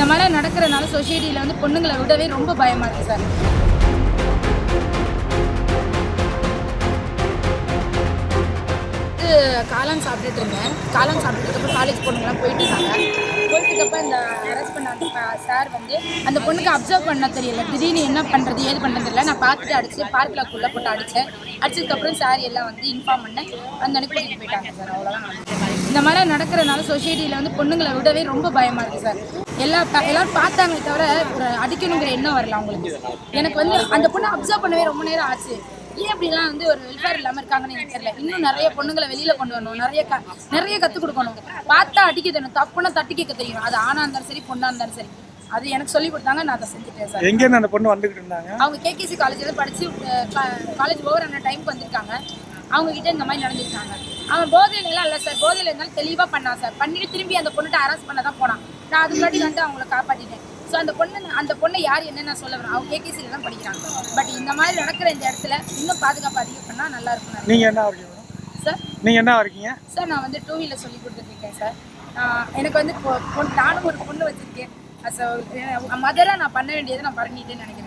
இந்த மாதிரி நடக்கிறனால சொசைட்டியில் வந்து பொண்ணுங்களை விடவே ரொம்ப பயமாக இருக்குது சார். காளான் சாப்பிட்டுட்டு இருந்தேன். காளான் சாப்பிட்டுட்டு காலேஜ் பொண்ணுங்களாம் போயிட்டு இருக்கப்ப இந்த அரெஸ்ட் பண்ண அந்த சார் வந்து அந்த பொண்ணுக்கு அப்சர்வ் பண்ண தெரியல. திடீர்னு என்ன பண்ணுறது ஏது பண்ணுறது தெரியல. நான் பார்த்துட்டு அடிச்சு பார்க்கில் குள்ளே போட்டு அடித்தேன். அடிச்சதுக்கப்புறம் சார் எல்லாம் வந்து இன்ஃபார்ம் பண்ணேன். அந்த அன்னைக்கு கூட்டிகிட்டு போயிட்டாங்க சார். அவ்வளோதான். இந்த மாதிரி நடக்கிறனால சொசைட்டியில் வந்து பொண்ணுங்களை விடவே ரொம்ப பயமாக இருக்குது சார். எல்லாரும் பார்த்தாங்களே தவிர ஒரு அடிக்கணுங்கிற எண்ணம் வரல அவங்களுக்கு. எனக்கு வந்து அந்த பொண்ணை அப்சர்வ் பண்ணவே ரொம்ப நேரம் ஆச்சு. ஏன் அப்படிலாம் வந்து ஒரு வெல்ஃபேர் இல்லாமல் இருக்காங்கன்னு எனக்கு தெரியல. இன்னும் நிறைய பொண்ணுங்களை வெளியில் கொண்டு வரணும், நிறைய கற்றுக் கொடுக்கணும். பார்த்தா அடிக்க தெரியும், தப்புன்னா தட்டி கேட்க தெரியும். அது ஆணாக இருந்தாலும் சரி பொண்ணாக இருந்தாலும் சரி. அது எனக்கு சொல்லி கொடுத்தாங்க, நான் அதை செஞ்சுட்டேன் சார். எங்கேருந்து அந்த பொண்ணு வந்துகிட்டு இருந்தாங்க? அவங்க கேகேசி காலேஜில் படித்து காலேஜ் ஓவர் ஆன டைமுக்கு வந்திருக்காங்க. அவங்ககிட்ட இந்த மாதிரி நடந்துருக்காங்க. அவன் போதையிலாம் இல்லை சார், போதையில் இருந்தாலும் தெளிவாக பண்ணான் சார். பண்ணிட்டு திரும்பி அந்த பொண்ணுகிட்ட அரெஸ்ட் பண்ண தான் போனான். நான் அது முன்னாடி வந்து அவங்கள காப்பாற்றிட்டேன். ஸோ அந்த பொண்ணை யார் என்னன்னு நான் சொல்ல வரேன். அவங்க கேகேசியில் தான் படிக்கிறாங்க. பட் இந்த மாதிரி நடக்கிற இந்த இடத்துல இன்னும் பாதுகாப்பு அதிகம் பண்ணால் நல்லா இருக்கும். நீங்கள் என்ன இருக்கீங்க சார்? நீங்கள் என்ன இருக்கீங்க சார்? நான் வந்து 2 வீலர் சொல்லி கொடுத்துட்ருக்கேன் சார். எனக்கு வந்து நானும் ஒரு பொண்ணு வச்சுருக்கேன். மதராக நான் பண்ண வேண்டியதை நான் பண்ணிட்டேன்னு நினைக்கிறேன்.